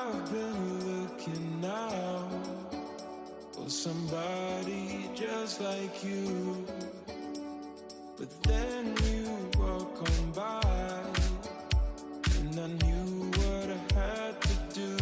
I've been looking out for somebody just like you, but then you walk on by, and I knew what I had to do.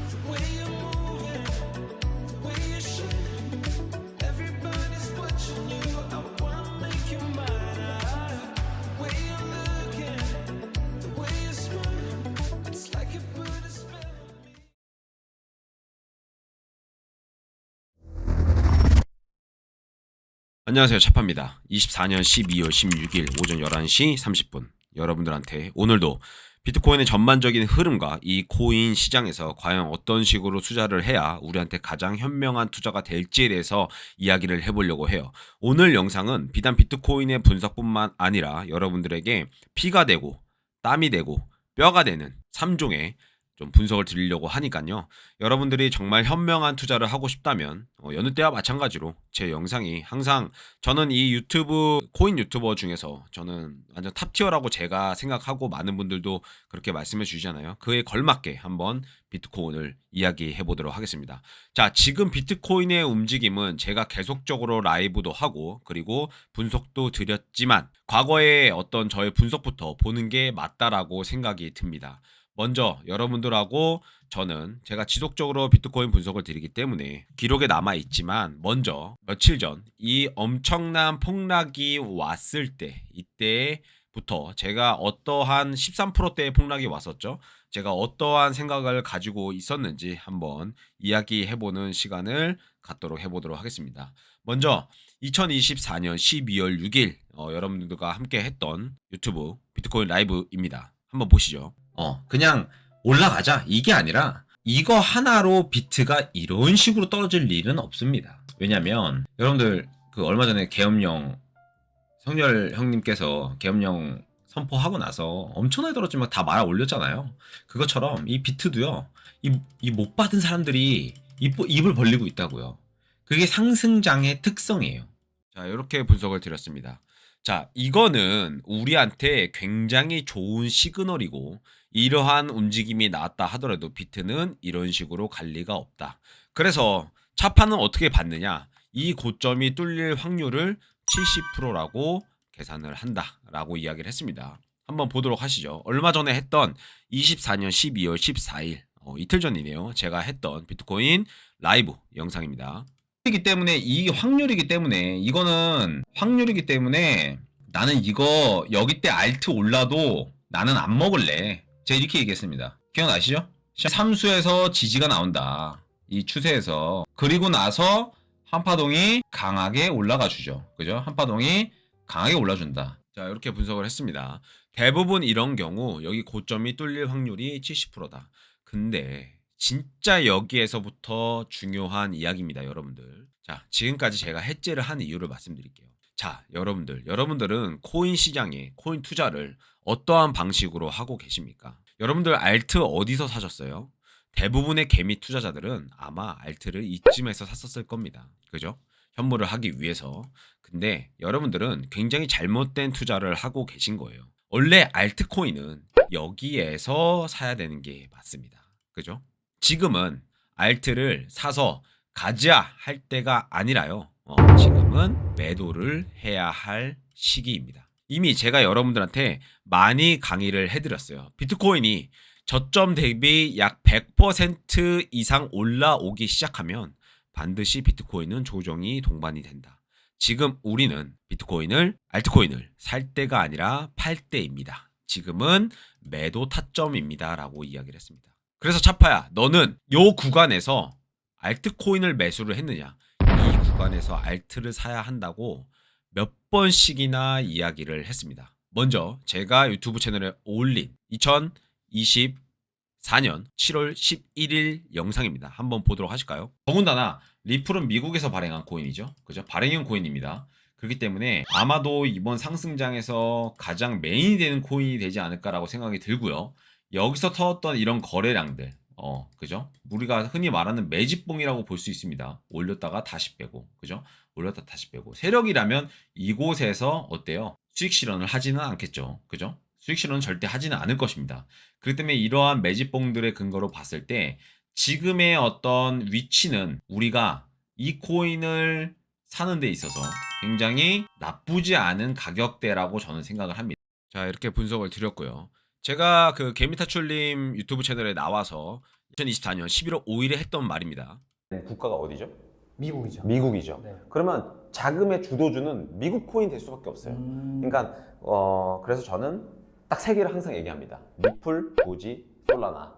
The way you're moving, the way you're shining, everybody's watching you. I wanna make you mine. The way you're looking, the way you're smiling, it's like you put a spell on me. 안녕하세요, 차파입니다. 24년 12월 16일 오전 11시 30분 여러분들한테 오늘도 비트코인의 전반적인 흐름과 이 코인 시장에서 과연 어떤 식으로 투자를 해야 우리한테 가장 현명한 투자가 될지에 대해서 이야기를 해보려고 해요. 오늘 영상은 비단 비트코인의 분석뿐만 아니라 여러분들에게 피가 되고 땀이 되고 뼈가 되는 3종의 좀 분석을 드리려고 하니까요. 여러분들이 정말 현명한 투자를 하고 싶다면 여느 때와 마찬가지로 제 영상이 항상 저는 이 유튜브 코인 유튜버 중에서 저는 완전 탑티어라고 제가 생각하고 많은 분들도 그렇게 말씀해 주시잖아요. 그에 걸맞게 한번 비트코인을 이야기해 보도록 하겠습니다. 자, 지금 비트코인의 움직임은 제가 계속적으로 라이브도 하고 그리고 분석도 드렸지만 과거의 어떤 저의 분석부터 보는 게 맞다라고 생각이 듭니다. 먼저 여러분들하고 저는 제가 지속적으로 비트코인 분석을 드리기 때문에 기록에 남아있지만 먼저 며칠 전 이 엄청난 폭락이 왔을 때 이때부터 제가 어떠한 13%대의 폭락이 왔었죠. 제가 어떠한 생각을 가지고 있었는지 한번 이야기해보는 시간을 갖도록 해보도록 하겠습니다. 먼저 2024년 12월 6일 여러분들과 함께 했던 유튜브 비트코인 라이브입니다. 한번 보시죠. 그냥 올라가자 이게 아니라 이거 하나로 비트가 이런 식으로 떨어질 일은 없습니다. 왜냐면 여러분들 그 얼마 전에 계엄령 성렬 형님께서 계엄령 선포하고 나서 엄청나게 떨어지면 다 말아 올렸잖아요. 그것처럼 이 비트도요. 이 못 받은 사람들이 입을 벌리고 있다고요. 그게 상승장의 특성이에요. 자, 이렇게 분석을 드렸습니다. 자, 이거는 우리한테 굉장히 좋은 시그널이고 이러한 움직임이 나왔다 하더라도 비트는 이런 식으로 갈 리가 없다. 그래서 차파는 어떻게 받느냐? 이 고점이 뚫릴 확률을 70%라고 계산을 한다라고 이야기를 했습니다. 한번 보도록 하시죠. 얼마 전에 했던 24년 12월 14일 이틀 전이네요. 제가 했던 비트코인 라이브 영상입니다. 이기 때문에 이 확률이기 때문에 이거는 확률이기 때문에 나는 이거 여기 때 알트 올라도 나는 안 먹을래. 제가 이렇게 얘기했습니다. 기억나시죠? 삼수에서 지지가 나온다. 이 추세에서. 그리고 나서 한파동이 강하게 올라가 주죠. 그죠? 한파동이 강하게 올라준다. 자, 이렇게 분석을 했습니다. 대부분 이런 경우 여기 고점이 뚫릴 확률이 70%다. 근데 진짜 여기에서부터 중요한 이야기입니다, 여러분들. 자, 지금까지 제가 해제를 한 이유를 말씀드릴게요. 자, 여러분들은 코인 시장에 코인 투자를 어떠한 방식으로 하고 계십니까? 여러분들 알트 어디서 사셨어요? 대부분의 개미 투자자들은 아마 알트를 이쯤에서 샀었을 겁니다. 그죠? 현물을 하기 위해서. 근데 여러분들은 굉장히 잘못된 투자를 하고 계신 거예요. 원래 알트코인은 여기에서 사야 되는 게 맞습니다. 그죠? 지금은 알트를 사서 가자 할 때가 아니라요. 지금은 매도를 해야 할 시기입니다. 이미 제가 여러분들한테 많이 강의를 해드렸어요. 비트코인이 저점 대비 약 100% 이상 올라오기 시작하면 반드시 비트코인은 조정이 동반이 된다. 지금 우리는 비트코인을, 알트코인을 살 때가 아니라 팔 때입니다. 지금은 매도 타점입니다. 라고 이야기를 했습니다. 그래서 차파야, 너는 요 구간에서 알트코인을 매수를 했느냐? 이 구간에서 알트를 사야 한다고 몇 번씩이나 이야기를 했습니다. 먼저 제가 유튜브 채널에 올린 2024년 7월 11일 영상입니다. 한번 보도록 하실까요? 더군다나 리플은 미국에서 발행한 코인이죠. 그죠? 발행형 코인입니다. 그렇기 때문에 아마도 이번 상승장에서 가장 메인이 되는 코인이 되지 않을까라고 생각이 들고요. 여기서 터졌던 이런 거래량들, 그죠? 우리가 흔히 말하는 매집봉이라고 볼 수 있습니다. 올렸다가 다시 빼고, 그죠? 올렸다 다시 빼고. 세력이라면 이곳에서 어때요? 수익 실현을 하지는 않겠죠. 그죠? 수익 실현은 절대 하지는 않을 것입니다. 그렇기 때문에 이러한 매집봉들의 근거로 봤을 때 지금의 어떤 위치는 우리가 이 코인을 사는 데 있어서 굉장히 나쁘지 않은 가격대라고 저는 생각을 합니다. 자, 이렇게 분석을 드렸고요. 제가 그 개미타출님 유튜브 채널에 나와서 2024년 11월 5일에 했던 말입니다. 국가가 어디죠? 미국이죠. 미국이죠. 네. 그러면 자금의 주도주는 미국 코인 될 수밖에 없어요. 그러니까 그래서 저는 딱 세 개를 항상 얘기합니다. 리플, 도지, 솔라나.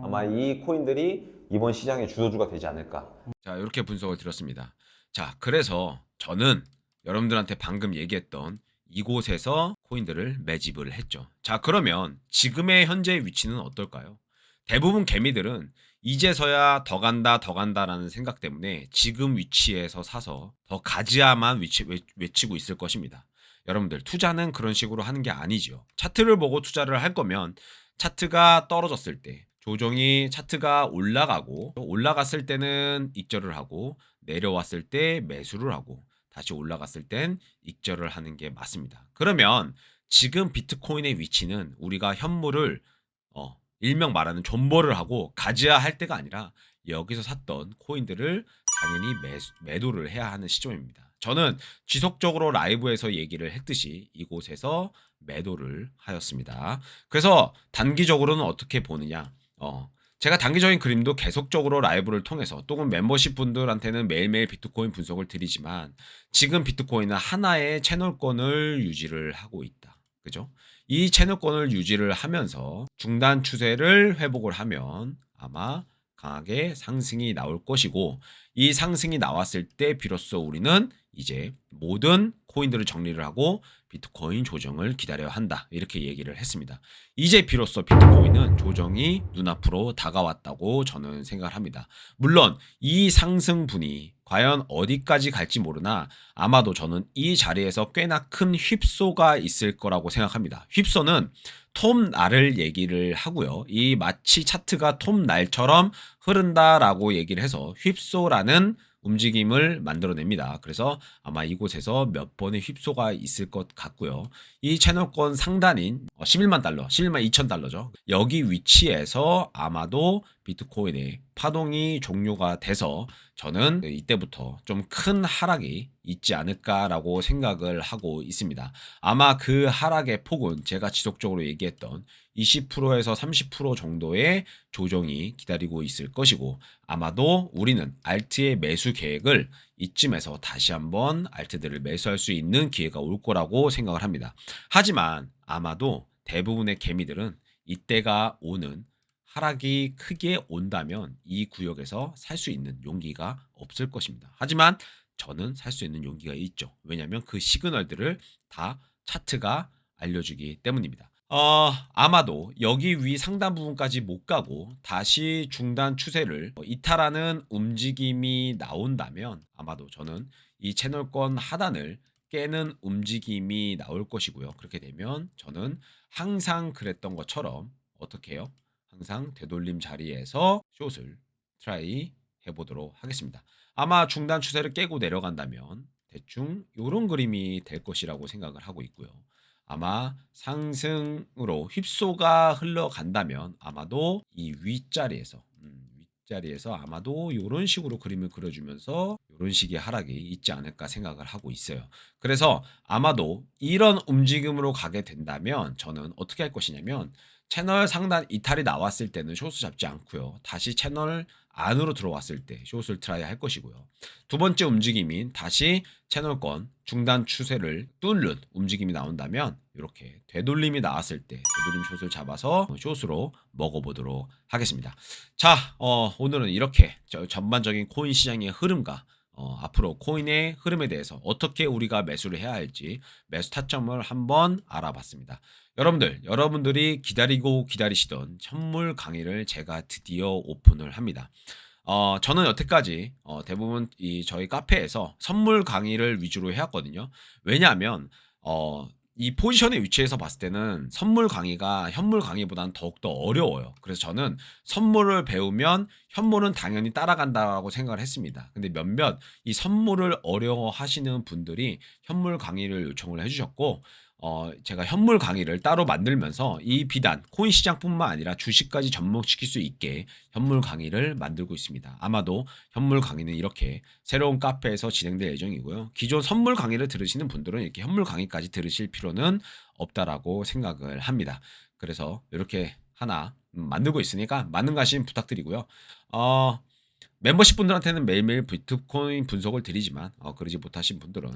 아마 이 코인들이 이번 시장의 주도주가 되지 않을까. 자, 이렇게 분석을 드렸습니다. 자, 그래서 저는 여러분들한테 방금 얘기했던 이곳에서 코인들을 매집을 했죠. 자, 그러면 지금의 현재 위치는 어떨까요? 대부분 개미들은 이제서야 더 간다라는 생각 때문에 지금 위치에서 사서 더 가지야만 외치고 있을 것입니다. 여러분들, 투자는 그런 식으로 하는 게 아니죠. 차트를 보고 투자를 할 거면 차트가 떨어졌을 때 조정이 차트가 올라갔을 때는 익절을 하고 내려왔을 때 매수를 하고 다시 올라갔을 땐 익절을 하는 게 맞습니다. 그러면 지금 비트코인의 위치는 우리가 현물을 일명 말하는 존버를 하고 가져야 할 때가 아니라 여기서 샀던 코인들을 당연히 매도를 해야 하는 시점입니다. 저는 지속적으로 라이브에서 얘기를 했듯이 이곳에서 매도를 하였습니다. 그래서 단기적으로는 어떻게 보느냐? 제가 단기적인 그림도 계속적으로 라이브를 통해서 또는 멤버십 분들한테는 매일매일 비트코인 분석을 드리지만 지금 비트코인은 하나의 채널권을 유지를 하고 있다. 그죠? 이 채널권을 유지를 하면서 중단 추세를 회복을 하면 아마 강하게 상승이 나올 것이고 이 상승이 나왔을 때 비로소 우리는 이제 모든 코인들을 정리를 하고 비트코인 조정을 기다려야 한다. 이렇게 얘기를 했습니다. 이제 비로소 비트코인은 조정이 눈앞으로 다가왔다고 저는 생각을 합니다. 물론 이 상승분이 과연 어디까지 갈지 모르나 아마도 저는 이 자리에서 꽤나 큰 휩소가 있을 거라고 생각합니다. 휩소는 톱날을 얘기를 하고요. 이 마치 차트가 톱날처럼 흐른다라고 얘기를 해서 휩소라는 움직임을 만들어냅니다. 그래서 아마 이곳에서 몇 번의 휩소가 있을 것 같고요. 이 채널권 상단인 11만 달러, 11만 2천 달러죠. 여기 위치에서 아마도 비트코인의 파동이 종료가 돼서 저는 이때부터 좀 큰 하락이 있지 않을까라고 생각을 하고 있습니다. 아마 그 하락의 폭은 제가 지속적으로 얘기했던 20%에서 30% 정도의 조정이 기다리고 있을 것이고 아마도 우리는 알트의 매수 계획을 이쯤에서 다시 한번 알트들을 매수할 수 있는 기회가 올 거라고 생각을 합니다. 하지만 아마도 대부분의 개미들은 이때가 오는 하락이 크게 온다면 이 구역에서 살 수 있는 용기가 없을 것입니다. 하지만 저는 살 수 있는 용기가 있죠. 왜냐하면 그 시그널들을 다 차트가 알려주기 때문입니다. 아마도 여기 위 상단 부분까지 못 가고 다시 중단 추세를 이탈하는 움직임이 나온다면 아마도 저는 이 채널권 하단을 깨는 움직임이 나올 것이고요. 그렇게 되면 저는 항상 그랬던 것처럼 어떻게 해요? 항상 되돌림 자리에서 숏을 트라이 해보도록 하겠습니다. 아마 중단 추세를 깨고 내려간다면 대충 이런 그림이 될 것이라고 생각을 하고 있고요. 아마 상승으로 휩소가 흘러간다면 아마도 이 윗자리에서 아마도 이런 식으로 그림을 그려주면서 이런 식의 하락이 있지 않을까 생각을 하고 있어요. 그래서 아마도 이런 움직임으로 가게 된다면 저는 어떻게 할 것이냐면 채널 상단 이탈이 나왔을 때는 숏을 잡지 않고요. 다시 채널 안으로 들어왔을 때 숏을 트라이 할 것이고요. 두 번째 움직임인 다시 채널권 중단 추세를 뚫는 움직임이 나온다면 이렇게 되돌림이 나왔을 때 되돌림 숏을 잡아서 숏으로 먹어보도록 하겠습니다. 자, 오늘은 이렇게 전반적인 코인 시장의 흐름과 앞으로 코인의 흐름에 대해서 어떻게 우리가 매수를 해야 할지 매수 타점을 한번 알아봤습니다. 여러분들이 기다리시던 현물 강의를 제가 드디어 오픈을 합니다. 저는 여태까지 대부분 저희 카페에서 선물 강의를 위주로 해왔거든요. 왜냐하면 이 포지션의 위치에서 봤을 때는 선물 강의가 현물 강의보다는 더욱더 어려워요. 그래서 저는 선물을 배우면 현물은 당연히 따라간다고 생각을 했습니다. 근데 몇몇 이 선물을 어려워하시는 분들이 현물 강의를 요청을 해주셨고 제가 현물 강의를 따로 만들면서 이 비단 코인 시장뿐만 아니라 주식까지 접목시킬 수 있게 현물 강의를 만들고 있습니다. 아마도 현물 강의는 이렇게 새로운 카페에서 진행될 예정이고요. 기존 선물 강의를 들으시는 분들은 이렇게 현물 강의까지 들으실 필요는 없다라고 생각을 합니다. 그래서 이렇게 하나 만들고 있으니까 많은 관심 부탁드리고요. 멤버십 분들한테는 매일매일 비트코인 분석을 드리지만 그러지 못하신 분들은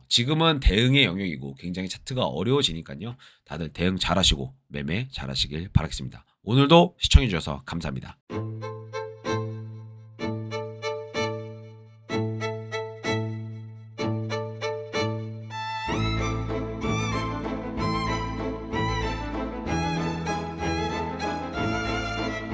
지금은 대응의 영역이고 굉장히 차트가 어려워지니까요. 다들 대응 잘하시고 매매 잘하시길 바라겠습니다. 오늘도 시청해주셔서 감사합니다.